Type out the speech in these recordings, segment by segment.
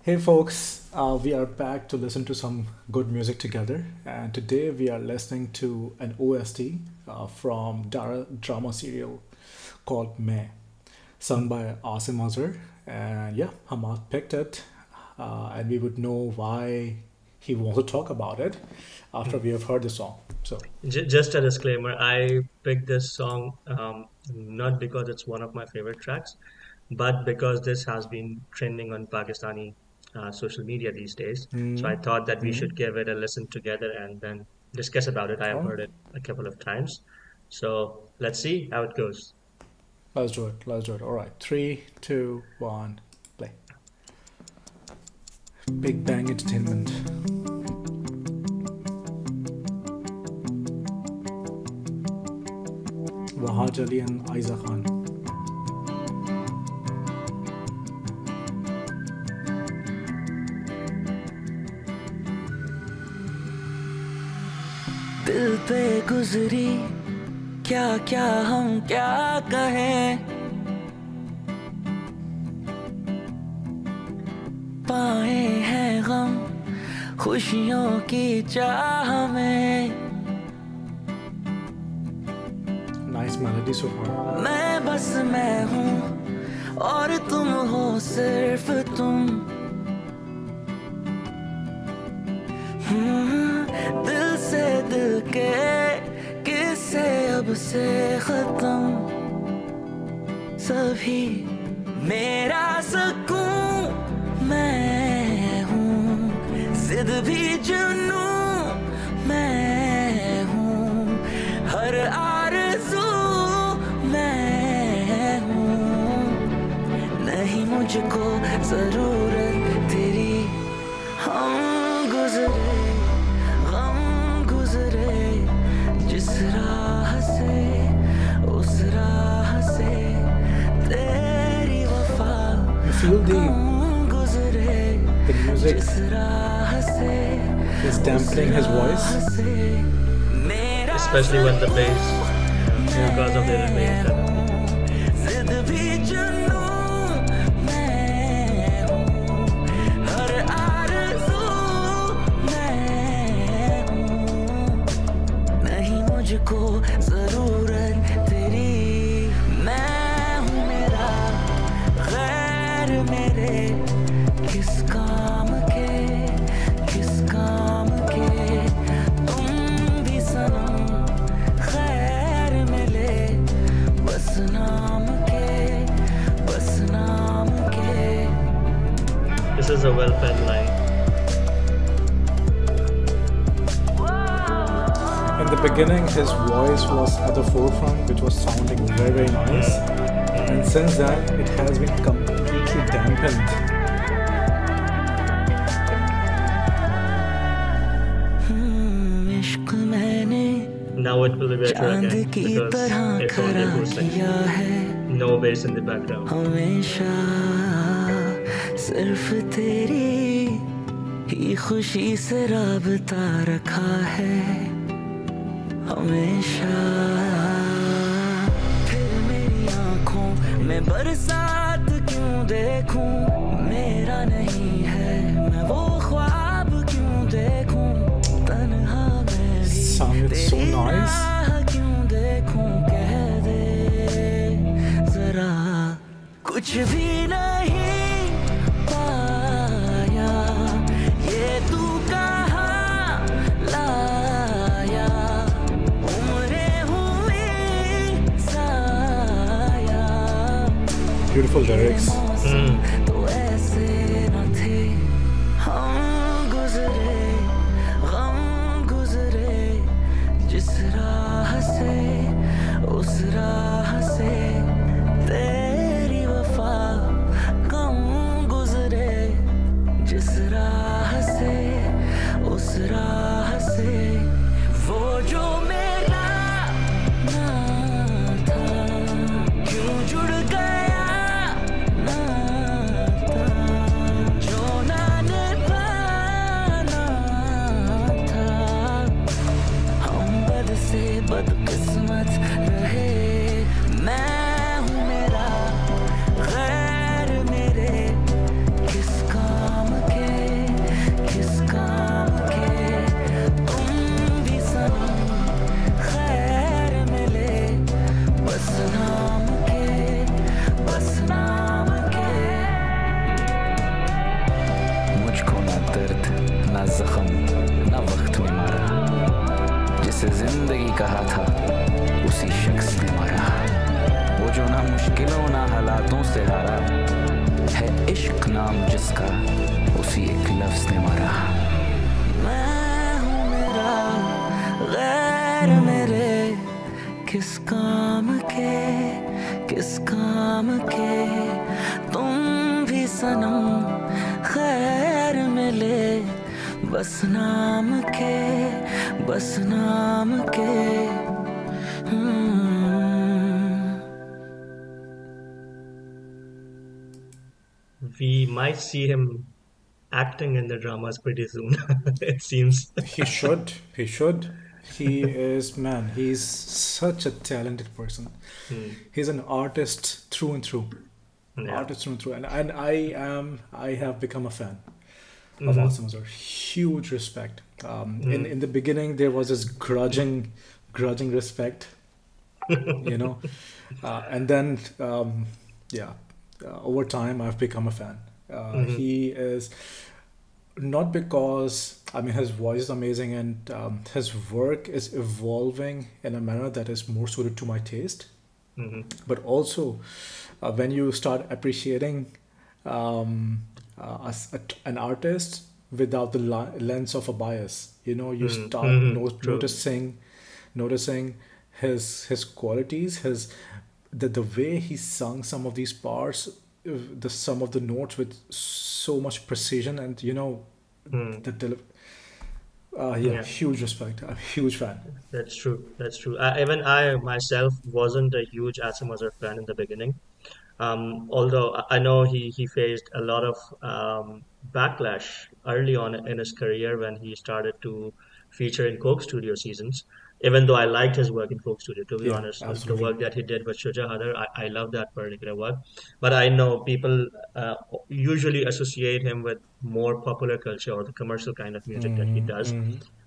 Hey folks, we are back to listen to some good music together, and today we are listening to an OST from drama serial called Mein, sung by Asim Azhar. And yeah, Hamad picked it, and we would know why he wants to talk about it after we have heard the song. So, Just a disclaimer, I picked this song not because it's one of my favorite tracks, but because this has been trending on Pakistani social media these days. So I mm, thought that we mm, should give it a listen together and then discuss about it. I have all right, heard it a couple of times. So let's see how it goes. let's do it. Let's do it. All right, three, two, one, play. Big Bang Entertainment. Wahaj Ali and Ayeza Khan. दिल पे गुजरी क्या क्या हम क्या कहें पाए हैं गम खुशियों की चाह में Nice melody so far. मैं बस मैं हूँ और तुम हो सिर्फ तुम दिल से दिल के किस्से अब से खत्म सभी मेरा सुकून मैं हूँ जिद भी जुनूं मैं हूँ हर आरज़ू मैं हूँ नहीं मुझको ज़रूरत तेरी हम गुज़रे गम गुज़रे जिस राह से उस राह से तेरी वफ़ा You feel गम गुज़रे the music जिस राह से is dampening his voice. मेरा Especially when the bass, Yeah. because of the bass. जिद भी जुनूं मैं हूँ हर आरज़ू मैं हूँ नहीं मुझको ज़रूरत तेरी मैं हूँ मेरा गैर मेरे किस काम के तुम भी सनम खैर मिले बस नाम के This is a well-penned line. In the beginning, his voice was at the forefront, which was sounding very, very nice. And since then, it has been completely dampened. इश्क मैंने Now it will be better चांद again की because तरह it's only खरा acoustic. किया है No bass in the background. हमेशा सिर्फ तेरी ही खुशी से राबता रखा है हमेशा फिर मेरी आँखों में बरसात क्यों देखूं मेरा नहीं है मैं वो ख्वाब क्यों देखूं तन्हा मैं भी Sounded so तेरी nice. राह क्यों देखूं कह दे जरा कुछ भी नहीं पाया ये तू कहाँ लाया उम्रे हुई साया Beautiful lyrics. तो ऐसे न थे हम गुजरे गम गुजरे जिस राह से उस राह से तेरी वफा गम गुजरे जिस राह से उस राह से वो जो मेरा ना था क्यों जुड़ गया ना ना जख्म ना वक्त ने मारा, जिसे जिंदगी कहा था उसी शख्स ने मारा, वो जो ना मुश्किलों ना हालातों से हारा, है इश्क नाम जिसका उसी एक लफ्ज ने मारा। मैं हूँ मेरा गैर मेरे किस काम के, किस काम के, तुम भी सनम खैर मिले बस नाम के, बस नाम के। We might see him acting in the dramas pretty soon, it seems. He should. He should. He is, man, he's such a talented person. He's an artist through and through. Yeah. Artist through and through. And I have become a fan of Asim Azhar. Huge respect. In the beginning, there was this grudging respect, you know, and then over time I've become a fan. He is not because I mean his voice is amazing and his work is evolving in a manner that is more suited to my taste, but also when you start appreciating an artist without the lens of a bias, you know, you start noticing his qualities, the way he sung some of these parts, some of the notes with so much precision, and you know, huge respect. I'm a huge fan. That's true. That's true. Even I myself wasn't a huge Asim Azhar fan in the beginning. Although I know he faced a lot of backlash early on in his career when he started to feature in Coke Studio seasons. Even though I liked his work in Coke Studio, to be Yeah, honest, the absolutely. work that he did with Shuja Hadar, I love that particular work. But I know people usually associate him with more popular culture or the commercial kind of music that he does.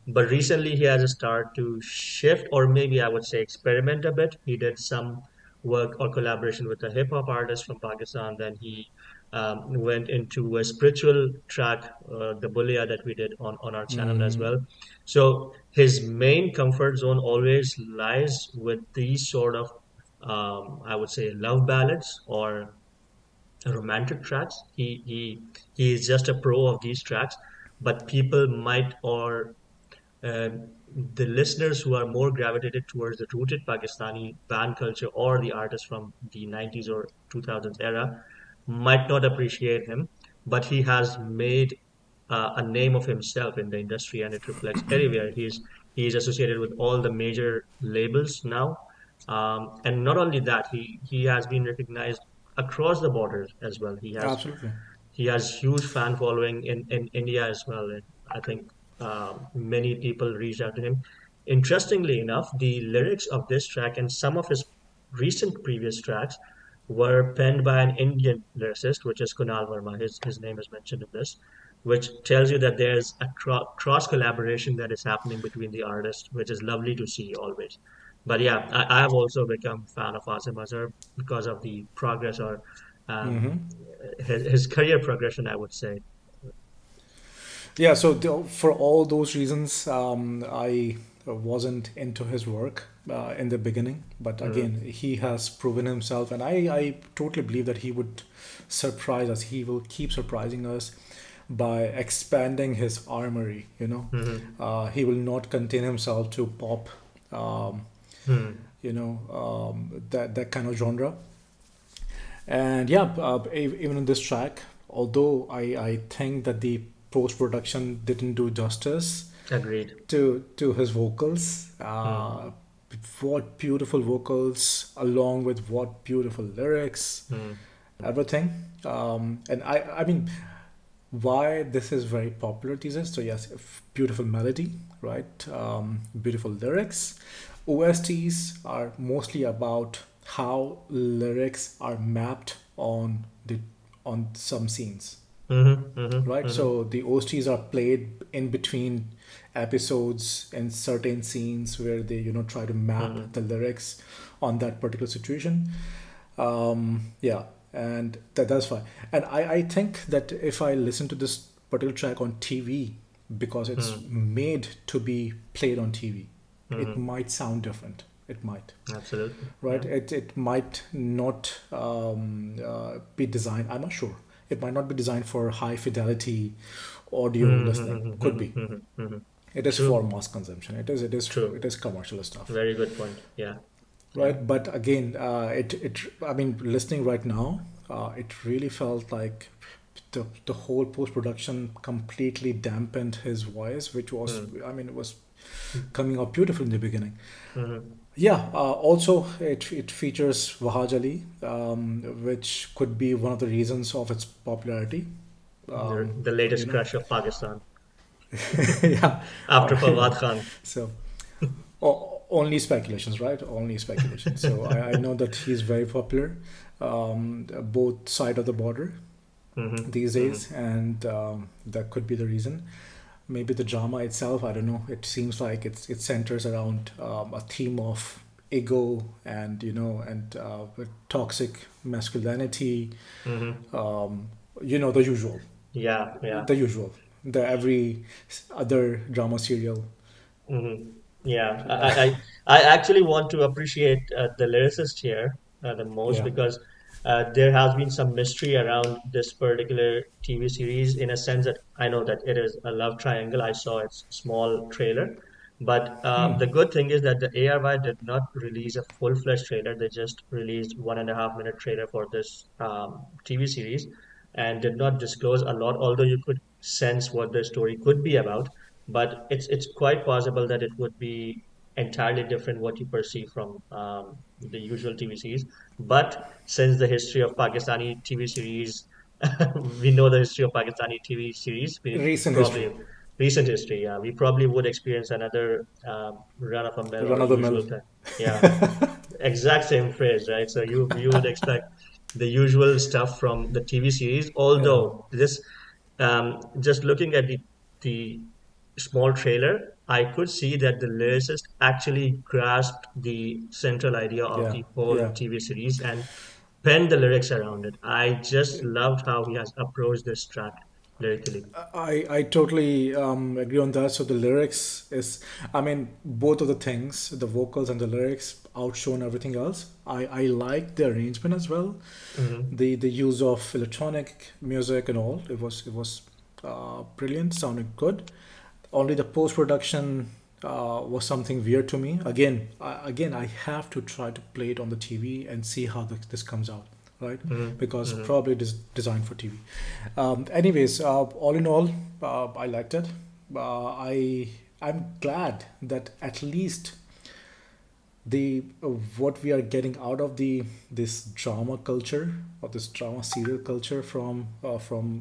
But recently he has started to shift, or maybe I would say experiment a bit. He did some work or collaboration with a hip hop artist from Pakistan. Then he went into a spiritual track, the Bulia that we did on our channel as well. So his main comfort zone always lies with these sort of, I would say, love ballads or romantic tracks. He is just a pro of these tracks, but people might or uh, the listeners who are more gravitated towards the rooted Pakistani band culture or the artists from the 90s or 2000s era might not appreciate him, but he has made a name of himself in the industry, and it reflects everywhere. He's associated with all the major labels now, and not only that, he has been recognized across the borders as well. Absolutely. He has huge fan following in India as well. And I think many people reached out to him. Interestingly enough, the lyrics of this track and some of his recent previous tracks were penned by an Indian lyricist, which is Kunaal Vermaa. His name is mentioned in this, which tells you that there's a cross collaboration that is happening between the artists, which is lovely to see always. But yeah, I have also become a fan of Azim Azhar because of the progress or his career progression, I would say. Yeah, so for all those reasons, I wasn't into his work in the beginning, but again, he has proven himself, and I totally believe that he would surprise us. He will keep surprising us by expanding his armory, you know. He will not contain himself to pop, you know, that kind of genre. And yeah, even in this track, although I think that the post production didn't do justice Agreed. to his vocals. What beautiful vocals, along with what beautiful lyrics, everything. And I mean, why this is very popular these days. So yes, beautiful melody, right? Beautiful lyrics. OSTs are mostly about how lyrics are mapped on some scenes, right? So the OSTs are played in between episodes in certain scenes where they, you know, try to map the lyrics on that particular situation. Yeah, and that's fine. And I think that if I listen to this particular track on TV, because it's Mm. made to be played on TV. It Mm. might sound different. It might, Absolutely. right? Yeah. It might not be designed. I'm not sure. It might not be designed for high fidelity audio listening. Could be. Mm. It is for True. mass consumption. It is True. commercial stuff, Very good point. Yeah. Yeah. right? But again, it I mean, listening right now, it really felt like the whole post production completely dampened his voice, which was, Mm. I mean, it was coming out beautiful in the beginning. Mm. Yeah. Also, it features Wahaj Ali, which could be one of the reasons of its popularity. The You latest know, crush of Pakistan yeah. after Yeah. Fawad Khan. So only speculations, right? Only speculation. So I know that he's very popular, both side of the border these Hmm. days, and that could be the reason. Maybe the drama itself, I don't know. It seems like it centers around a theme of ego and with toxic masculinity. Hmm. The usual, Yeah. Yeah. the usual, the every other drama serial. Hmm. Yeah, I actually want to appreciate the lyricist here the most Yeah. because there has been some mystery around this particular TV series in a sense that I know that it is a love triangle. I saw its small trailer, but the good thing is that the ARY did not release a full-fledged trailer. They just released 1.5 minute trailer for this TV series and did not disclose a lot, although you could sense what the story could be about, but it's quite possible that it would be entirely different what you perceive from the usual TV series. But since the history of Pakistani TV series, we know the history of Pakistani TV series, we Recent history, probably recent history, yeah, we probably would experience another run of a mill run or of the mill. usual kind. Yeah, exact same phrase, right? So you would expect the usual stuff from the TV series, Yeah. although this just looking at the small trailer, I could see that the lyricist actually grasped the central idea of Yeah. the whole Yeah. TV series and penned the lyrics around it. I just loved how he has approached this track lyrically. I totally agree on that. So the lyrics is, I mean, both of the things, the vocals and the lyrics outshone everything else. I like the arrangement as well, Hmm. the use of electronic music and all. It was brilliant, sounded good. Only the post production was something weird to me. Again, I have to try to play it on the TV and see how this comes out, right? Hmm. Because Hmm. probably it is designed for TV. Anyways, all in all, I liked it. I'm glad that at least the what we are getting out of the this drama culture or this drama serial culture from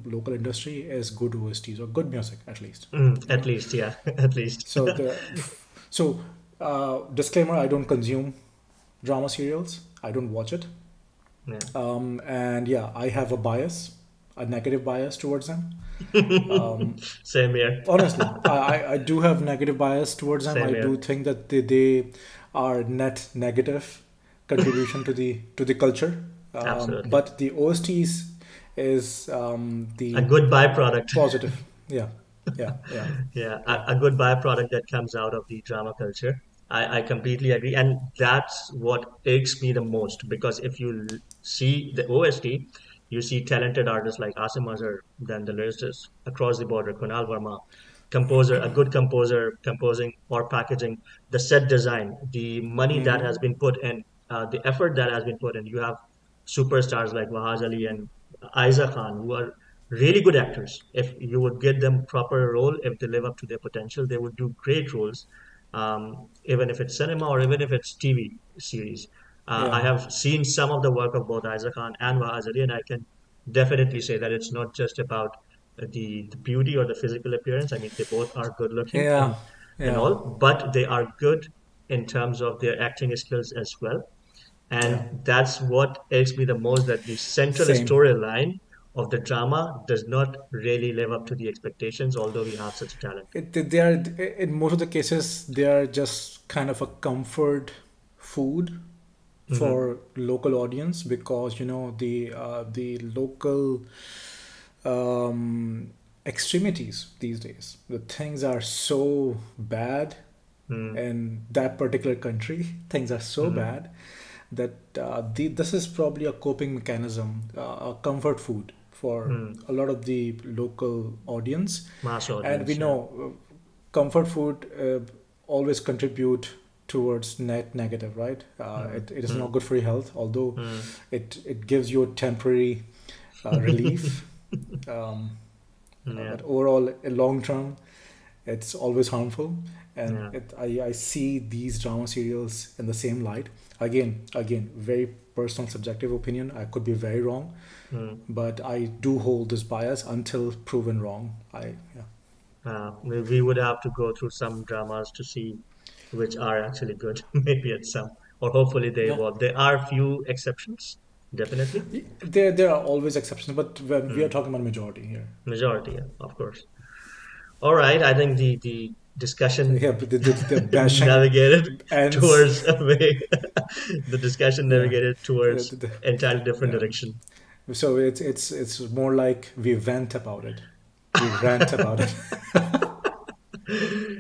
local industry is good OSTs or good music at least. You At know, least, yeah, at least. so disclaimer: I don't consume drama serials. I don't watch it. Yeah. And yeah, I have a negative bias towards them. Um, Same here. Honestly, I do have negative bias towards them. Same I here. do think that they are net negative contribution to the culture. Absolutely. But the OSTs is A the good byproduct. positive. Yeah, yeah, yeah, Yeah, yeah, a good byproduct that comes out of the drama culture. I completely agree. And that's what aches me the most because if you see the OST, you see talented artists like Asim Azhar, then the lyricist across the border, Kunaal Vermaa, composer, a good composer composing or packaging, the set design, the money that has been put in, the effort that has been put in. You have superstars like Wahaj Ali and Ayeza Khan, who are really good actors. If you would give them proper role, if they live up to their potential, they would do great roles, even if it's cinema or even if it's TV series. I yeah. have seen some of the work of both Ayeza Khan and Wahaj Ali, and I can definitely say that it's not just about the beauty or the physical appearance. I mean, they both are good looking Yeah, and yeah, all, but they are good in terms of their acting skills as well. yeah. And that's what ails me the most that the central Same. storyline of the drama does not really live up to the expectations, although we have such a talent. They are in most of the cases they are just kind of a comfort food Hmm. for local audience because the local um, extremities these days. The things are so bad Mm, in that particular country. Things are so mm, bad that this is probably a coping mechanism, a comfort food for mm. a lot of the local audience. Mass And we audience, yeah. know comfort food always contribute towards net negative, right? Mm, It is not mm, good for your health, although mm. it gives you a temporary relief. Um, Yeah, but overall, in long term, it's always harmful. And yeah. I see these drama serials in the same light. Again, very personal, subjective opinion. I could be very wrong, Mm. but I do hold this bias until proven wrong. Yeah. We would have to go through some dramas to see which are actually good. Maybe it's some, or hopefully they Yeah. will. There are few exceptions, definitely. There are always exceptions, but when we are Mm. talking about majority here. Majority, yeah, of course. All right, I think the So discussion yeah, but the bashing navigated ends. towards a way. The discussion Yeah. navigated The, towards the, the- entirely different yeah. direction. So it's more like we vent about it. We rant about it.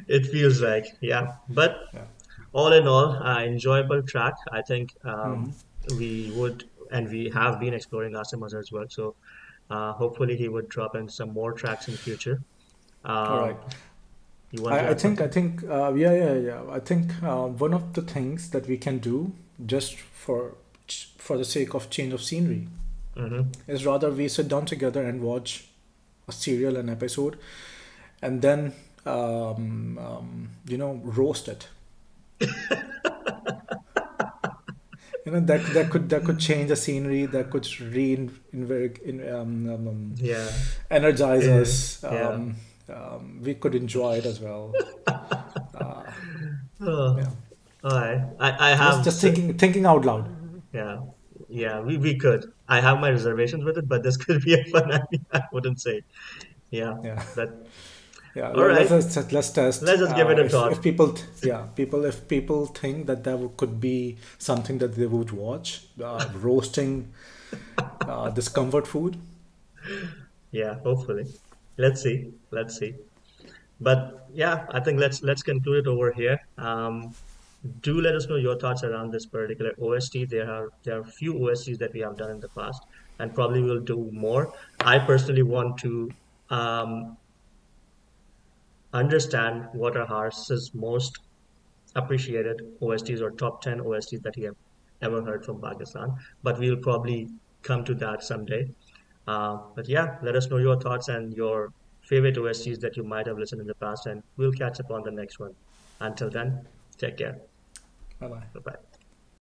It feels like, yeah. But Yeah. all in all, enjoyable track. I think Hmm. we would, and we have been exploring Asim Azhar's work. So hopefully he would drop in some more tracks in future. All right. Um, you want to I add think something? yeah. I think one of the things that we can do just for the sake of change of scenery Mm-hmm. is rather we sit down together and watch a serial, an episode, and then roast it. That could change the scenery. That could Yeah. energize us. Yeah. We could enjoy it as well. Uh, Oh, yeah, I just have, just thinking out loud. yeah, yeah, we could. I have my reservations with it, but this could be a fun idea. I wouldn't say. Yeah, Yeah. but Yeah, all right, let's test. let's just give it a If thought. if people think that could be something that they would watch, roasting this comfort food. Yeah, hopefully. Let's see. Let's see. But yeah, I think let's conclude it over here. Do let us know your thoughts around this particular OST. There are few OSTs that we have done in the past, and probably will do more. I personally want to um, understand what are Hars's most appreciated OSTs or top 10 OSTs that he have ever heard from Pakistan. But we'll probably come to that someday. But yeah, let us know your thoughts and your favorite OSTs that you might have listened in the past, and we'll catch up on the next one. Until then, take care. Bye bye. Bye bye.